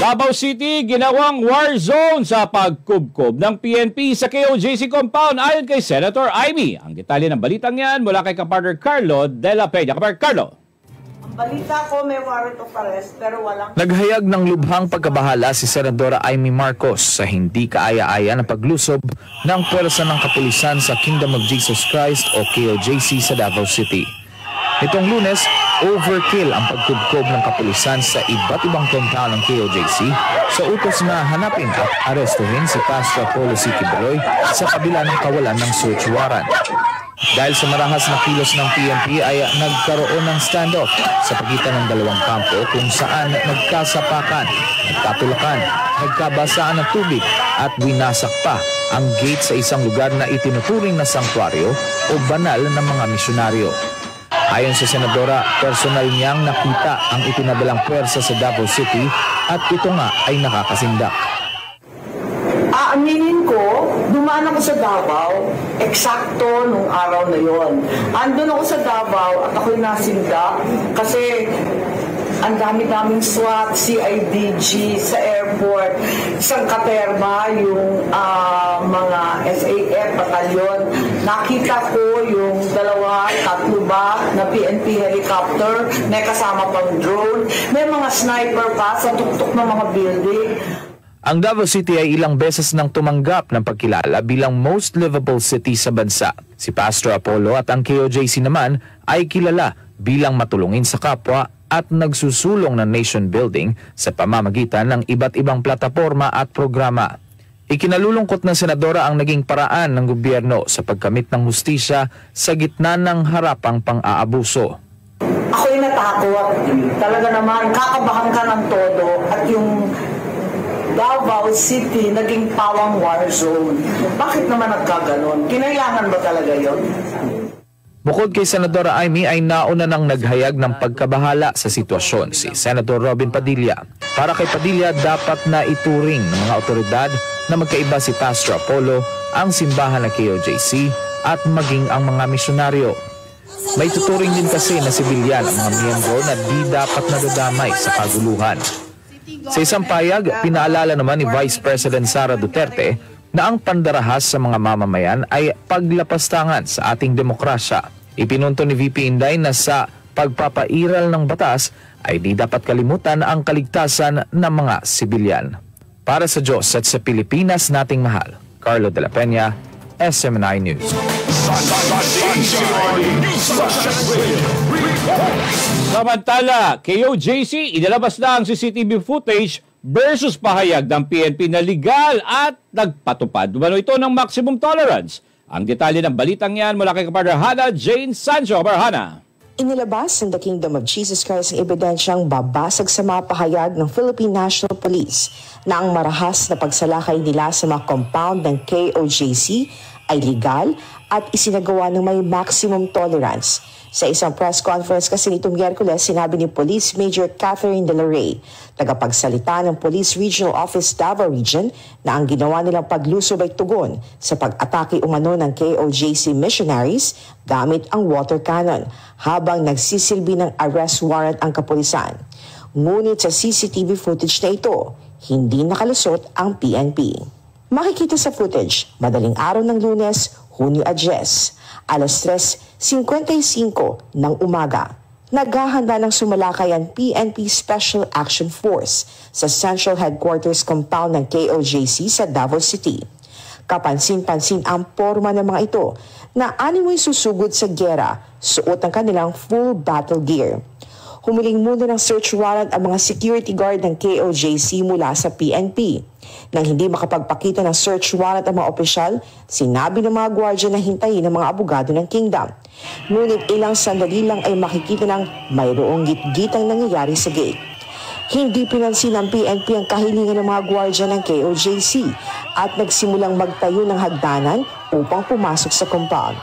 Davao City, ginawang war zone sa pagkubkob ng PNP sa KOJC compound ayon kay Senator Amy. Ang detalye ng balitang yan mula kay kapartner Carlo de la Peña. Kapartner Carlo. Ang balita ko may warrant of arrest pero walang... Naghayag ng lubhang pagkabahala si Senadora Amy Marcos sa hindi kaaya-aya na paglusob ng pwersa ng kapulisan sa Kingdom of Jesus Christ o KOJC sa Davao City. Itong Lunes, overkill ang pagkubkob ng kapulisan sa iba't ibang compound ng KOJC sa utos na hanapin at arestuhin si Pastor Apollo C. Quiboloy sa kabila ng kawalan ng search warrant. Dahil sa marahas na kilos ng PNP ay nagkaroon ng standoff sa pagitan ng dalawang kampo kung saan nagkasapakan, nagkatulakan, nagkabasaan ng tubig at winasak pa ang gate sa isang lugar na itinuturing na sanktuaryo o banal ng mga misyonaryo. Ayon sa Senadora, personal niyang nakita ang itinadalang pwersa sa Davao City at ito nga ay nakakasindak. Aaminin ko, dumaan ako sa Davao, eksakto nung araw na yon. Andun ako sa Davao at ako'y nasindak kasi ang dami-daming SWAT, CIDG sa airport, isang katerma, yung mga SAF batalyon. Nakita ko yung tatlo ba na PNP helicopter, may kasama pang drone, may mga sniper pa sa tuktok ng mga building. Ang Davao City ay ilang beses nang tumanggap ng pagkilala bilang most livable city sa bansa. Si Pastor Apollo at ang KOJC naman ay kilala bilang matulungin sa kapwa at nagsusulong ng nation building sa pamamagitan ng iba't ibang plataporma at programa. Ikinalulungkot ng senadora ang naging paraan ng gobyerno sa pagkamit ng hustisya sa gitna ng harapang pang-aabuso. Ako'y natakot. Talaga naman, kakabahan ka ng todo at yung Davao City naging pawang war zone. Bakit naman nagkaganon? Kinailangan ba talaga yon? Bukod kay Senadora Amy ay nauna nang naghayag ng pagkabahala sa sitwasyon si Senator Robin Padilla. Para kay Padilla, dapat na ituring ng mga otoridad na magkaiba si Pastor Apollo, ang simbahan ng KOJC at maging ang mga misyonaryo. May tuturing din kasi na sibilyan ang mga miyembro na di dapat nadadamay sa kaguluhan. Sa isang payag, pinaalala naman ni Vice President Sara Duterte na ang pandarahas sa mga mamamayan ay paglapastangan sa ating demokrasya. Ipinunto ni VP Inday na sa pagpapairal ng batas ay di dapat kalimutan ang kaligtasan ng mga sibilyan. Para sa Diyos at sa Pilipinas nating mahal, Carlo de la Peña, SMNI News. Samantala, KOJC inilabas na ang CCTV footage versus pahayag ng PNP na legal at nagpatupad umano ito ng maximum tolerance. Ang detalye ng balitang yan mula kay kapartner Hannah Jane Sancho. Hannah. Inilabas ng The Kingdom of Jesus Christ ang ebidensyang babasag sa mga pahayag ng Philippine National Police na ang marahas na pagsalakay nila sa mga compound ng KOJC ay legal at isinagawa ng may maximum tolerance. Sa isang press conference kasi nitong Miyerkules, sinabi ni Police Major Catherine De La Rey, tagapagsalita ng Police Regional Office Davao Region, na ang ginawa nilang paglusob ay tugon sa pag-atake umano ng KOJC missionaries gamit ang water cannon habang nagsisilbi ng arrest warrant ang kapulisan. Ngunit sa CCTV footage na ito, hindi nakalusot ang PNP. Makikita sa footage, madaling araw ng Lunes, Hunyo 10, alas 3:55 ng umaga. Naghahanda ng sumalakay ang PNP Special Action Force sa Central Headquarters Compound ng KOJC sa Davao City. Kapansin-pansin ang porma ng mga ito na animoy susugod sa gera, suot ang kanilang full battle gear. Humiling muna ng search warrant ang mga security guard ng KOJC mula sa PNP. Nang hindi makapagpakita ng search warrant ang mga opisyal, sinabi ng mga gwardya na hintayin ng mga abogado ng Kingdom. Ngunit ilang sandali lang ay makikita ng mayroong gitgitang nangyayari sa gate. Hindi pinansin ng PNP ang kahilingan ng mga gwardya ng KOJC at nagsimulang magtayo ng hagdanan upang pumasok sa compound.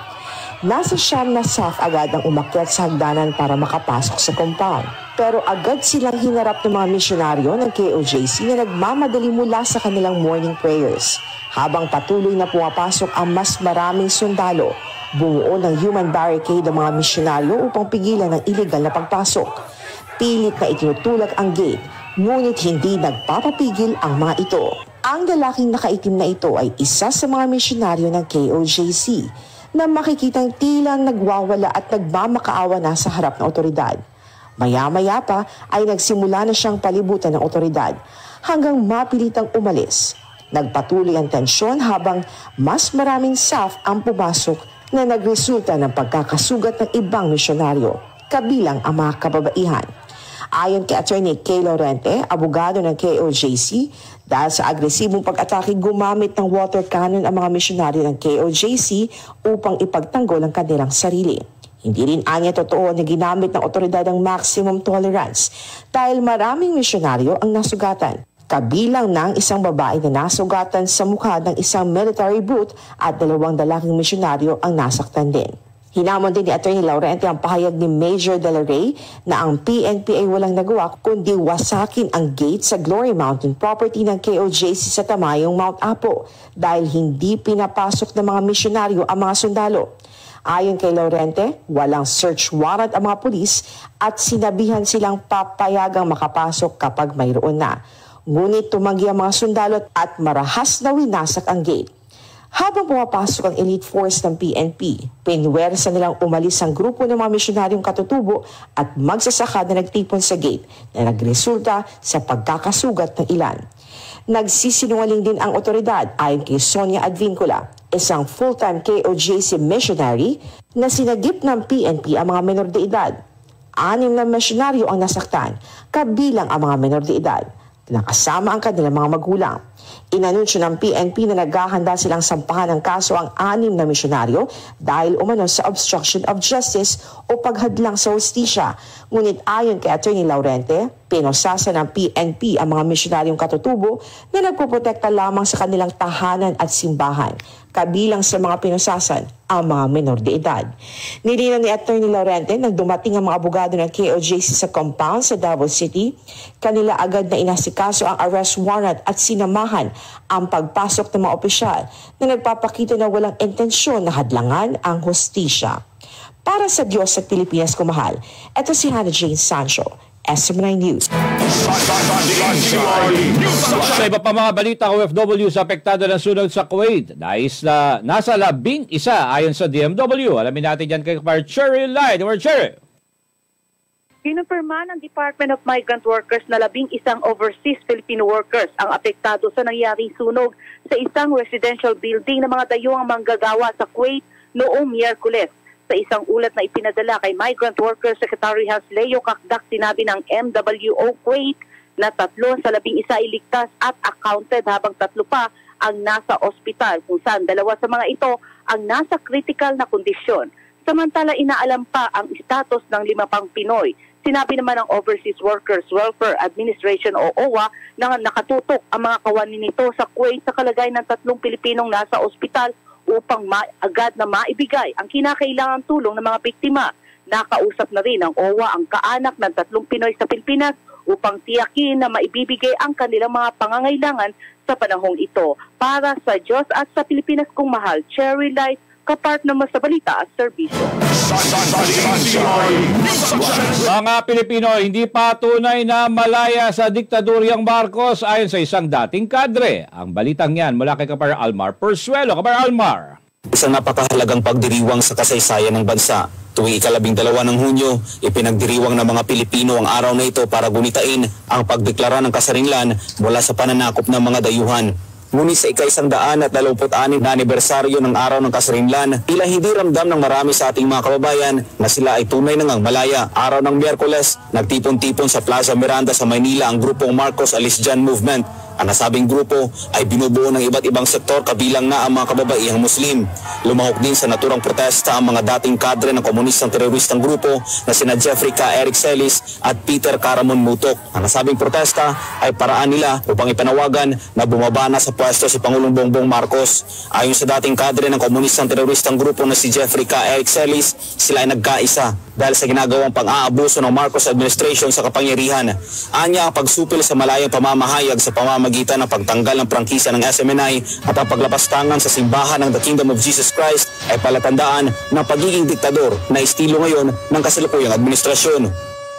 Nasa siyam na staff agad ang umakyat sa hagdanan para makapasok sa compound. Pero agad silang hinarap ng mga misyonaryo ng KOJC na nagmamadali mula sa kanilang morning prayers. Habang patuloy na pumapasok ang mas maraming sundalo, bumuo ng human barricade ang mga misyonaryo upang pigilan ang illegal na pagpasok. Pilit na itinutulak ang gate Ngunit hindi nagpapapigil ang mga ito. Ang lalaking nakaitim na ito ay isa sa mga misyonaryo ng KOJC na makikitang tilang nagwawala at nagmamakaawa na sa harap ng otoridad. Maya-maya pa ay nagsimula na siyang palibutan ng otoridad hanggang mapilitang umalis. Nagpatuloy ang tensyon habang mas maraming staff ang pumasok na nagresulta ng pagkakasugat ng ibang misyonaryo, kabilang ang mga kababaihan. Ayon kay Attorney Kay Laurente, abogado ng KOJC, dahil sa agresibong pag-atake gumamit ng water cannon ang mga misyonaryo ng KOJC upang ipagtanggol ang kanilang sarili. Hindi rin anya totoo na ginamit ng otoridad ang maximum tolerance dahil maraming misyonaryo ang nasugatan. Kabilang ng isang babae na nasugatan sa mukha ng isang military boot at 2 lalaking misyonaryo ang nasaktan din. Hinamon din ni Atty. Laurente ang pahayag ni Major De La Rey na ang PNP ay walang nagawa kundi wasakin ang gate sa Glory Mountain property ng KOJC sa Tamayong Mount Apo dahil hindi pinapasok ng mga misyonaryo ang mga sundalo. Ayon kay Laurente, walang search warrant ang mga pulis at sinabihan silang papayagang makapasok kapag mayroon na. Ngunit tumanggi ang mga sundalo at marahas na winasak ang gate. Habang pumapasok ang elite force ng PNP, pinwersa nilang umalis ang grupo ng mga misyonaryong katutubo at magsasaka na nagtipon sa gate na nagresulta sa pagkakasugat ng ilan. Nagsisinungaling din ang otoridad ayon kay Sonia Advincula, isang full-time KOJC missionary na sinagip ng PNP ang mga menor de edad. 6 na misyonaryo ang nasaktan, kabilang ang mga menor de edad. Nakasama ang kanilang mga magulang. Inanunsyo ng PNP na naghahanda silang sampahan ng kaso ang 6 na misyonaryo dahil umano sa obstruction of justice o paghadlang sa hustisya. Ngunit ayon kay Atty. Laurente, pinosasa ng PNP ang mga misyonaryong katutubo na nagpoprotekta lamang sa kanilang tahanan at simbahan, kabilang sa mga pinosasan ang mga menor de edad. Nilinaw ni Atty. Laurente nang dumating ang mga abogado ng KOJC sa compound sa Davao City, kanila agad na inasikaso ang arrest warrant at sinamahan ang pagpasok ng mga opisyal na nagpapakita na walang intensyon na hadlangan ang hustisya. Para sa Diyos at Pilipinas kumahal, ito si Hannah Jane Sancho, SM9 News. Sa iba pa mga balita, OFW sa apektado ng sunog sa Kuwait. Nasa 11 ayon sa DMW. Alamin natin yan kay Cherry Light. Cherry. Kinumpirma ng Department of Migrant Workers na 11 overseas Filipino workers ang apektado sa nangyaring sunog sa isang residential building ng mga dayuhang manggagawa sa Kuwait noong Miyerkules. Sa isang ulat na ipinadala kay Migrant Workers Secretary Hans Leo Kakdak, sinabi ng MWO Kuwait na 3 sa 11 ay ligtas at accounted habang 3 pa ang nasa ospital kung saan 2 sa mga ito ang nasa critical na kondisyon. Samantala inaalam pa ang status ng 5 pang Pinoy. Sinabi naman ng Overseas Workers Welfare Administration o OWA na nakatutok ang mga kawani nito sa Kuwait sa kalagayan ng 3 Pilipinong nasa ospital upang agad na maibigay ang kinakailangang tulong ng mga biktima. Nakausap na rin ng OWA ang kaanak ng 3 Pinoy sa Pilipinas upang tiyakin na maibibigay ang kanilang mga pangangailangan sa panahong ito. Para sa Diyos at sa Pilipinas kung mahal, Cherry Light, kapartner mo sa balita at serbisyo. Mga Pilipino, hindi pa tunay na malaya sa diktadoryang Marcos ayon sa isang dating kadre. Ang balitang yan mula kay Kapar Almar Persuelo. Kapar Almar. Isang napakahalagang pagdiriwang sa kasaysayan ng bansa. Tuwing 12 ng Hunyo, ipinagdiriwang ng mga Pilipino ang araw na ito para gunitain ang pagdeklara ng kasarinlan mula sa pananakop ng mga dayuhan. Ngunit sa ika-126 na anibersaryo ng araw ng kasarinlan, tila hindi ramdam ng marami sa ating mga kababayan na sila ay tunay na ngang malaya. Araw ng Miyerkules, nagtipon-tipon sa Plaza Miranda sa Maynila ang grupong Marcos Alice Jan Movement. Ang nasabing grupo ay binubuo ng iba't ibang sektor kabilang na ang mga kababaihang Muslim. Lumahok din sa naturang protesta ang mga dating kadre ng komunistang teroristang grupo na sina Jeffrey K. Eric Celis at Peter Caramon Mutok. Ang nasabing protesta ay paraan nila upang ipanawagan na bumaba na sa pwesto si Pangulong Bongbong Marcos. Ayon sa dating kadre ng komunistang teroristang grupo na si Jeffrey K. Eric Celis, sila ay nagkaisa dahil sa ginagawang pang-aabuso ng Marcos administration sa kapangyarihan. Anya ang pagsupil sa malayang pamamahayag sa pamamagitan ng pagtanggal ng prangkisa ng SMNI at ang paglapastangan sa simbahan ng The Kingdom of Jesus Christ ay palatandaan ng pagiging diktador na estilo ngayon ng kasalukuyang administrasyon.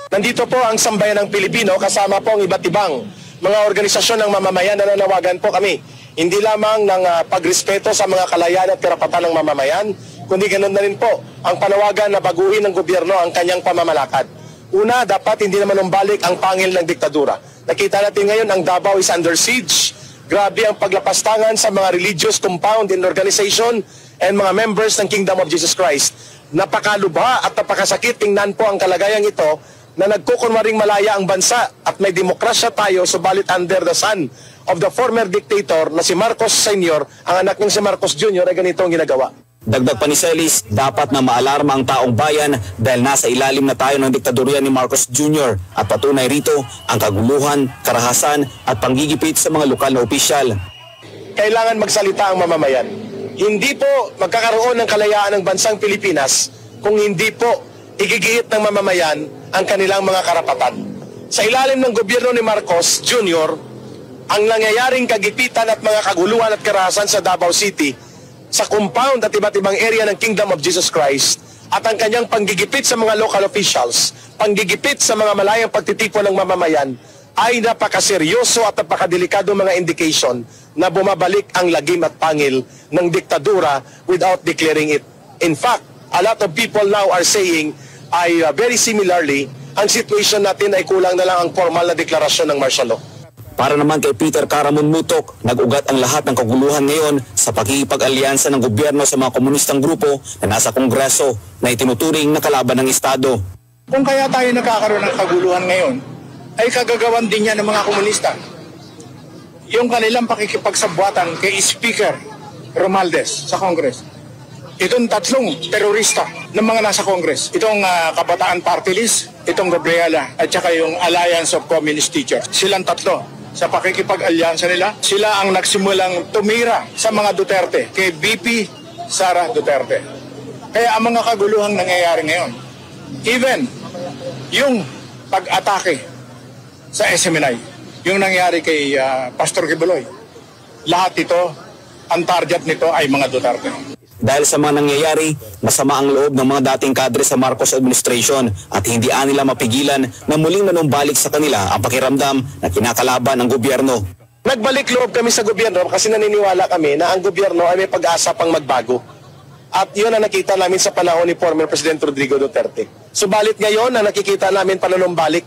Nandito po ang sambayan ng Pilipino kasama po ang iba't ibang mga organisasyon ng mamamayan na nanawagan po kami. Hindi lamang ng pagrespeto sa mga kalayaan at karapatan ng mamamayan, kundi ganoon na rin po ang panawagan na baguhin ng gobyerno ang kanyang pamamalakad. Una, dapat hindi naman umbalik ang pangil ng diktadura. Nakita natin ngayon ang Davao is under siege. Grabe ang paglapastangan sa mga religious compound and organization and mga members ng Kingdom of Jesus Christ. Napakalubha at napakasakit tingnan po ang kalagayang ito na nagkukunwaring malaya ang bansa at may demokrasya tayo, subalit under the sun of the former dictator na si Marcos Sr., ang anak niyang si Marcos Jr. ay ganito ang ginagawa. Dagdag pa ni Celis, dapat na maalarma ang taong bayan dahil nasa ilalim na tayo ng diktadorya ni Marcos Jr. at patunay rito ang kaguluhan, karahasan at panggigipit sa mga lokal na opisyal. Kailangan magsalita ang mamamayan. Hindi po magkakaroon ng kalayaan ng bansang Pilipinas kung hindi po igigihit ng mamamayan ang kanilang mga karapatan. Sa ilalim ng gobyerno ni Marcos Jr., ang nangyayaring kagipitan at mga kaguluhan at karahasan sa Davao City, sa compound at iba't ibang area ng Kingdom of Jesus Christ at ang kanyang panggigipit sa mga local officials, panggigipit sa mga malayang pagtitipon ng mamamayan ay napakaseryoso at napakadelikado mga indication na bumabalik ang lagim at pangil ng diktadura without declaring it. In fact, a lot of people now are saying ay very similarly, ang situation natin ay kulang na lang ang formal na deklarasyon ng martial law. Para naman kay Peter Caramon Mutok, nag-ugat ang lahat ng kaguluhan ngayon sa pakikipag-alyansa ng gobyerno sa mga komunistang grupo na nasa Kongreso na itinuturing na kalaban ng Estado. Kung kaya tayo nagkakaroon ng kaguluhan ngayon, ay kagagawan din yan ng mga komunista. Yung kanilang pakikipagsabwatan kay Speaker Romualdez sa Congress. Itong tatlong terorista ng mga nasa Congress. Itong Kabataan Party List, itong Gabriela, at saka yung Alliance of Communist Teachers. Silang tatlo. Sa pakikipag-alyansa nila, sila ang nagsimulang tumira sa mga Duterte, kay VP Sara Duterte. Kaya ang mga kaguluhang nangyayari ngayon, even yung pag-atake sa SMNI, yung nangyari kay Pastor Kibuloy, lahat ito, ang target nito ay mga Duterte. Dahil sa mga nangyayari, masama ang loob ng mga dating kadre sa Marcos administration at hindi nila mapigilan na muling manumbalik sa kanila ang pakiramdam na kinakalaban ng gobyerno. Nagbalik loob kami sa gobyerno kasi naniniwala kami na ang gobyerno ay may pag-asa pang magbago. At yun ang nakita namin sa panahon ni former President Rodrigo Duterte. Subalit ngayon na nakikita namin panunumbalik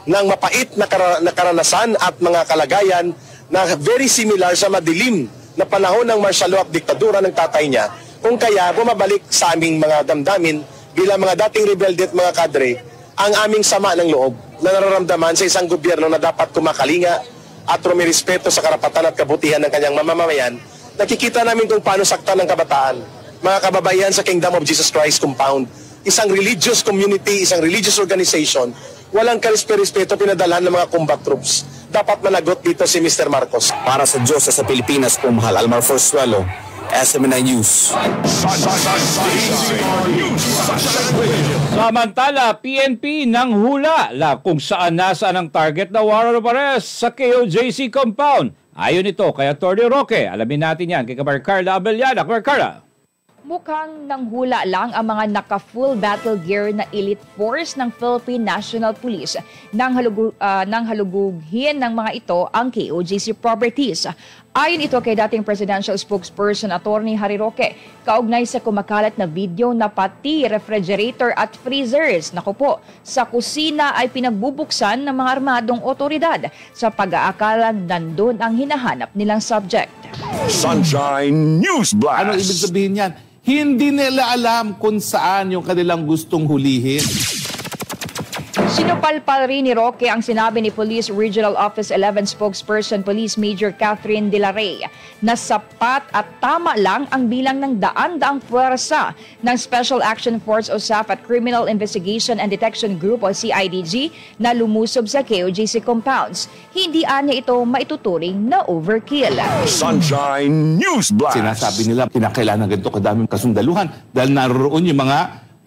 ng mapait na karanasan at mga kalagayan na very similar sa madilim na panahon ng martial law at diktadura ng tatay niya. Kung kaya bumabalik sa aming mga damdamin bilang mga dating rebelde at mga kadre ang aming sama ng loob na nararamdaman sa isang gobyerno na dapat kumakalinga at rumirespeto sa karapatan at kabutihan ng kanyang mamamayan. Nakikita namin kung paano saktan ng kabataan, mga kababayan sa Kingdom of Jesus Christ compound, isang religious community, isang religious organization, walang karespeto pinadalhan ng mga combat troops. Dapat managot dito si Mr. Marcos. Para sa Diyos sa Pilipinas, Pumahal Almar Forsuelo, SMNI News. Samantala, PNP nang hula kung saan nasaan ang target na warrant of arrest sa KOJC compound. Ayon ito kay Atty. Roque. Alamin natin yan kay Kabar Carla Abellana. Kabar Carla. Mukhang nanghula lang ang mga naka-full battle gear na elite force ng Philippine National Police nang halugughin ng mga ito ang KOJC properties. Ayon ito kay dating presidential spokesperson Atty. Harry Roque, kaugnay sa kumakalat na video na pati refrigerator at freezers, naku po, sa kusina ay pinagbubuksan ng mga armadong otoridad sa pag-aakala nandun ang hinahanap nilang subject. Sunshine News Blast! Ano ibig sabihin yan? Hindi nila alam kung saan yung kanilang gustong hulihin. Sinupalpal rin ni Roque ang sinabi ni Police Regional Office 11 spokesperson Police Major Catherine De La Rey na sapat at tama lang ang bilang ng daan-daang puwersa ng Special Action Force o SAF at Criminal Investigation and Detection Group o CIDG na lumusob sa KOJC compounds. Hindi anya ito maituturing na overkill. Sunshine News Blast! Sinasabi nila kinakailangan ganito kadaming kasundaluhan dahil naroon yung mga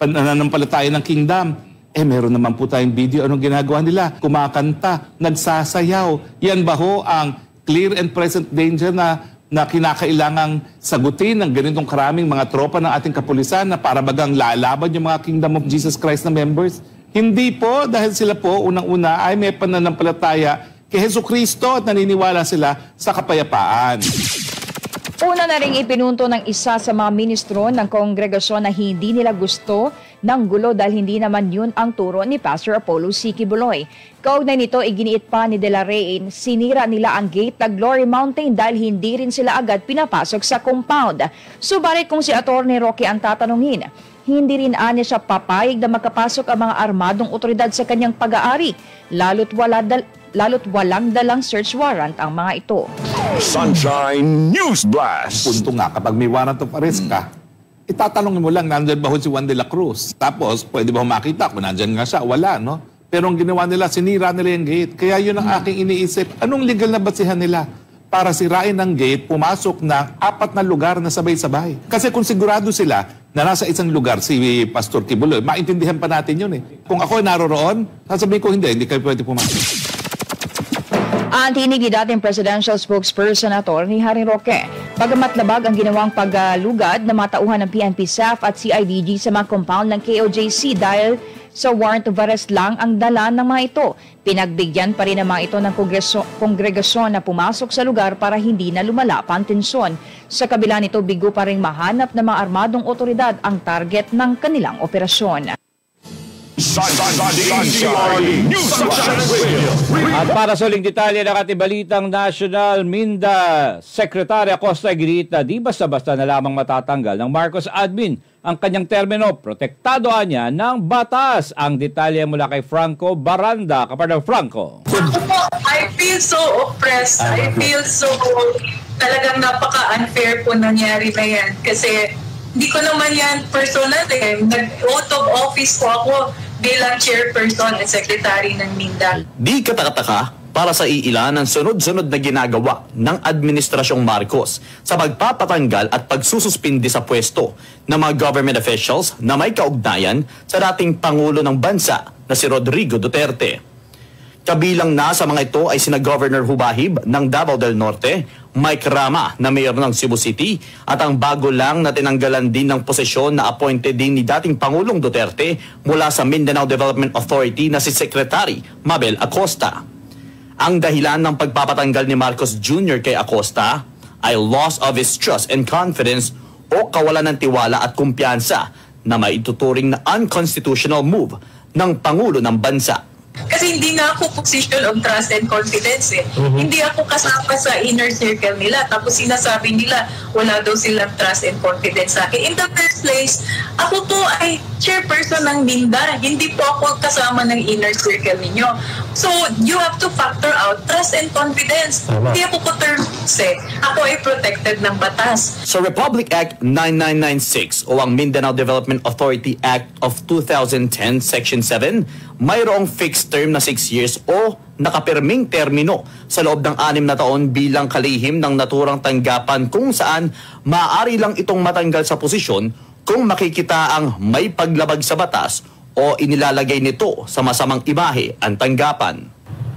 pananampalataya ng kingdom. Meron naman po tayong video. Anong ginagawa nila? Kumakanta, nagsasayaw. Yan ba ho ang clear and present danger na kinakailangang sagutin ng ganitong karaming mga tropa ng ating kapulisan na para bagang lalaban yung mga Kingdom of Jesus Christ na members? Hindi po, dahil sila po unang-una ay may pananampalataya kay Jesucristo at naniniwala sila sa kapayapaan. Una na ring ipinunto ng isa sa mga ministro ng kongregasyon na hindi nila gusto ng gulo dahil hindi naman yun ang turo ni Pastor Apollo C. Quiboloy. Kaugnay nito, iginiit pa ni De La Rey, sinira nila ang gate ng Glory Mountain dahil hindi rin sila agad pinapasok sa compound. Subalit kung si Atty. Roque ang tatanungin, hindi rin anya siya papayag na makapasok ang mga armadong otoridad sa kanyang pag-aari, lalo't walang dalang search warrant ang mga ito. Sunshine News Blast. Punto nga, kapag may warrant of arrest ka, itatanungin mo lang, nandyan ba ho si Juan de la Cruz? Tapos, pwede ba makita kung nandyan nga siya? Wala, no? Pero ang ginawa nila, sinira nila yung gate. Kaya yun ang aking iniisip. Anong legal na basihan nila para sirain ang gate, pumasok ng 4 na lugar na sabay-sabay? Kasi kung sigurado sila na nasa isang lugar si Pastor Quiboloy, maintindihan pa natin yun eh. Kung ako naroroon, sasabihin ko hindi kayo pwede pumasok. Ang tinig ni dating presidential spokesperson Atty. Harry Roque, bagamat labag ang ginawang paglugad na matauhan ng PNP staff at CIDG sa mga compound ng KOJC dahil sa warrant of arrest lang ang dala ng mga ito. Pinagbigyan pa rin ng mga ito ng kongregasyon na pumasok sa lugar para hindi na lumala pa ang tensyon. Sa kabila nito, bigo pa rin mahanap ng mga armadong otoridad ang target ng kanilang operasyon. At para sa uling detalye ng ating balitang national, Minda Secretary Acosta giniit na di basta-basta na lamang matatanggal ng Marcos admin ang kanyang termino. Protektado niya ng batas. Ang detalye mula kay Franco Baranda. Kapatid Franco. Ako po, I feel so oppressed. I feel so talagang napaka-unfair po nangyari na yan. Kasi hindi ko naman yan personal eh. Nag-out of office po ako bilang chairperson at secretary ng Minda. Di katakataka para sa iilan ng sunod-sunod na ginagawa ng Administrasyong Marcos sa pagpapatanggal at pagsususpindi sa pwesto ng mga government officials na may kaugnayan sa dating Pangulo ng Bansa na si Rodrigo Duterte. Kabilang na sa mga ito ay sina Governor Hubahib ng Davao del Norte, Mike Rama na mayor ng Cebu City at ang bago lang na tinanggalan din ng posisyon na appointed din ni dating Pangulong Duterte mula sa Mindanao Development Authority na si Secretary Mabel Acosta. Ang dahilan ng pagpapatanggal ni Marcos Jr. kay Acosta ay loss of his trust and confidence o kawalan ng tiwala at kumpiyansa na maituturing na unconstitutional move ng Pangulo ng Bansa. Kasi hindi nga ako position of trust and confidence eh. Hindi ako kasama sa inner circle nila. Tapos sinasabi nila wala daw silang trust and confidence sa akin. In the first place, ako po ay chairperson ng Minda. Hindi po ako kasama ng inner circle ninyo. So, you have to factor out trust and confidence. Hindi ako po terms eh. Ako ay protected ng batas. Sa Republic Act 9996 o ang Mindanao Development Authority Act of 2010 Section 7, mayroong fixed term na 6 years o nakapirming termino sa loob ng 6 na taon bilang kalihim ng naturang tanggapan kung saan maaari lang itong matanggal sa posisyon kung makikita ang may paglabag sa batas o inilalagay nito sa masamang imahe ang tanggapan.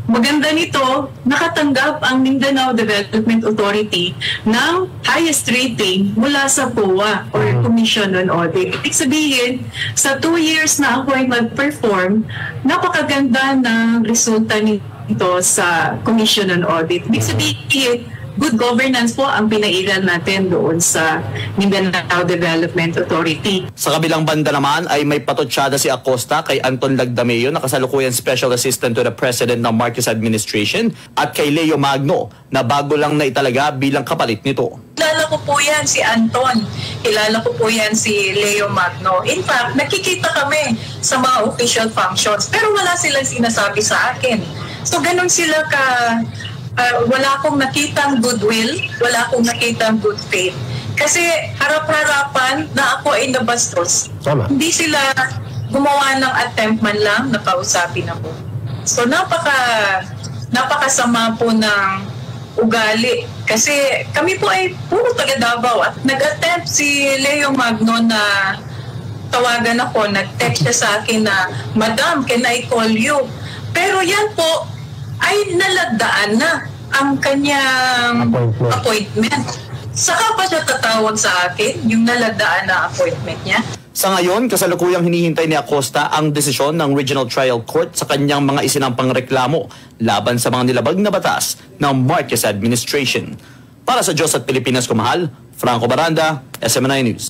Maganda nito, nakatanggap ang Mindanao Development Authority ng highest rating mula sa POA or Commission on Audit. Ibig sabihin, sa 2 years na ako ay mag-perform, napakaganda ng resulta nito sa Commission on Audit. Ibig sabihin, good governance po ang pinairal natin doon sa Mindanao Development Authority. Sa kabilang banda naman ay may patotsyada si Acosta kay Anton Lagdameo na kasalukuyan Special Assistant to the President ng Marcos Administration at kay Leo Magno na bago lang na italaga bilang kapalit nito. Kilala ko po yan si Anton. Kilala ko po yan si Leo Magno. In fact, nakikita kami sa mga official functions pero wala silang sinasabi sa akin. So ganun sila wala akong nakitang goodwill, wala akong nakitang good faith. Kasi harap-harapan na ako ay nabastos. Hindi sila gumawa ng attempt man lang na kausapin ako. So napakasama po ng ugali. Kasi kami po ay puro taga Davao at nag-attempt si Leo Magno na tawagan ako, nag-text siya sa akin na, "Madam, can I call you?" Pero yan po ay nalagdaan na ang kanyang appointment. Saka pa siya tatawag sa akin, yung nalagdaan na appointment niya. Sa ngayon, kasalukuyang hinihintay ni Acosta ang desisyon ng Regional Trial Court sa kanyang mga isinampang reklamo laban sa mga nilabag na batas ng Marquez administration. Para sa Diyos at Pilipinas Kumahal, Franco Baranda, SMNI News.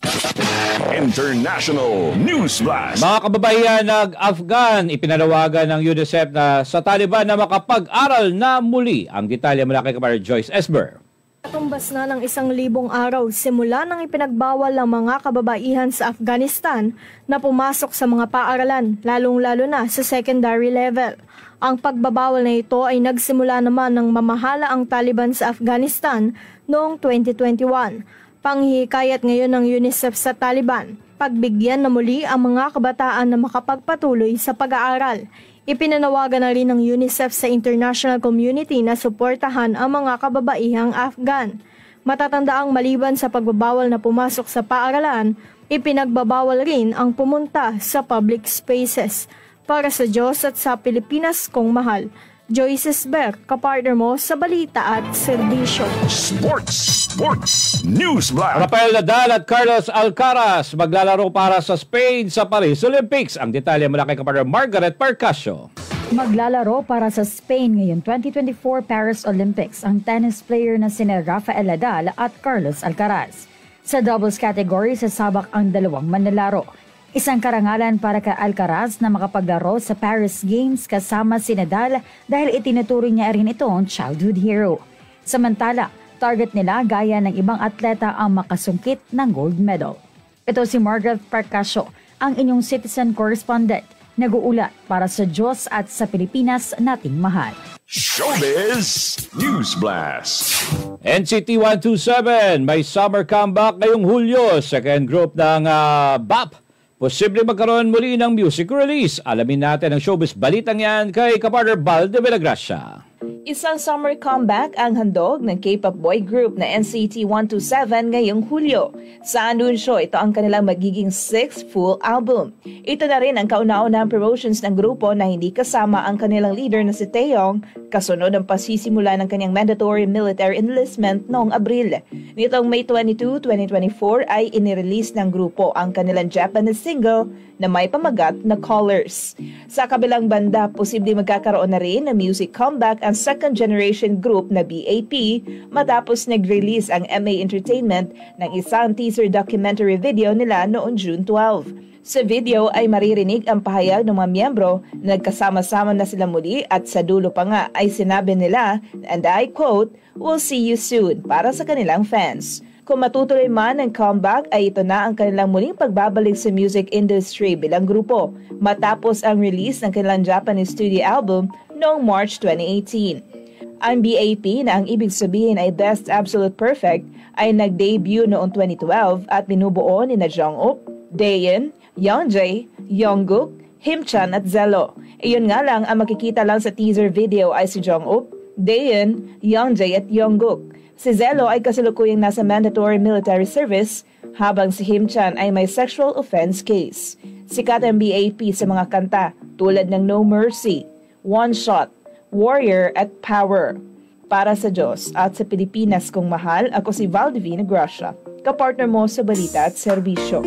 International News Blast. Mga kababayan nag-Afghan, ipinanawagan ng UNICEF na sa Taliban na makapag-aral na muli. Ang detalye mula kay Kapatid Joyce Esber. Tumbas na ng 1,000 araw simula nang ipinagbawal ng mga kababaihan sa Afghanistan na pumasok sa mga paaralan, lalong-lalo na sa secondary level. Ang pagbabawal na ito ay nagsimula naman ng mamahala ang Taliban sa Afghanistan noong 2021. Panghihikayat ngayon ng UNICEF sa Taliban, pagbigyan na muli ang mga kabataan na makapagpatuloy sa pag-aaral. Ipinanawagan na rin ng UNICEF sa international community na suportahan ang mga kababaihang Afghan. Matatandaang maliban sa pagbabawal na pumasok sa paaralan, ipinagbabawal rin ang pumunta sa public spaces. Para sa Diyos at sa Pilipinas kong mahal, Joyce Esber, kapartner mo sa balita at serbisyo. Sports News Blast. Rafael Nadal at Carlos Alcaraz maglalaro para sa Spain sa Paris Olympics. Ang detalye mula kay kapartner Margaret Percasio. Maglalaro para sa Spain ngayon 2024 Paris Olympics ang tennis player na sina Rafael Nadal at Carlos Alcaraz. Sa doubles category, sasabak ang dalawang manlalaro. Isang karangalan para kay Alcaraz na makapaglaro sa Paris Games kasama si Nadal dahil itinuturing niya rin itong childhood hero. Samantala, target nila gaya ng ibang atleta ang makasungkit ng gold medal. Ito si Margaret Percasio, ang inyong citizen correspondent, nag-uulat para sa Diyos at sa Pilipinas nating mahal. Showbiz News Blast. NCT 127 may summer comeback ngayong Hulyo. Second group ng BAP. Posible magkaroon muli ng music release. Alamin natin ang showbiz balitang yan kay kapartner Bal de Villagracia. Isang summer comeback ang handog ng K-pop boy group na NCT 127 ngayong Hulyo. Sa anunsyo, ito ang kanilang magiging 6th full album. Ito na rin ang kauna-unahang promotions ng grupo na hindi kasama ang kanilang leader na si Taeyong, kasunod ang pasisimula ng kanyang mandatory military enlistment noong Abril. Nitong May 22, 2024 ay inirelease ng grupo ang kanilang Japanese single na may pamagat na Colors. Sa kabilang banda, posible magkakaroon na rin ng music comeback ang second generation group na BAP matapos nag-release ang MA Entertainment ng isang teaser documentary video nila noong June 12. Sa video ay maririnig ang pahayag ng mga miyembro na nagkasama-sama na sila muli at sa dulo pa nga ay sinabi nila, and I quote, "We'll see you soon," para sa kanilang fans. Kung matutuloy man ang comeback ay ito na ang kanilang muling pagbabalik sa music industry bilang grupo matapos ang release ng kanilang Japanese studio album noong March 2018. Ang BAP na ang ibig sabihin ay Best Absolute Perfect ay nag-debut noong 2012 at binubuo ni na Jungkook, Daeyeon, Youngjae, Jungkook, Himchan at Zelo. Iyon nga lang ang makikita lang sa teaser video ay si Jungkook, Daeyeon, Youngjae at Jungkook. Si Zelo ay kasalukuyang nasa mandatory military service habang si Himchan ay may sexual offense case. Sikat ang BAP sa mga kanta tulad ng No Mercy, One Shot, Warrior at Power. Para sa Diyos at sa Pilipinas kong mahal, ako si Val Divina Gracia, kapartner mo sa balita at serbisyo.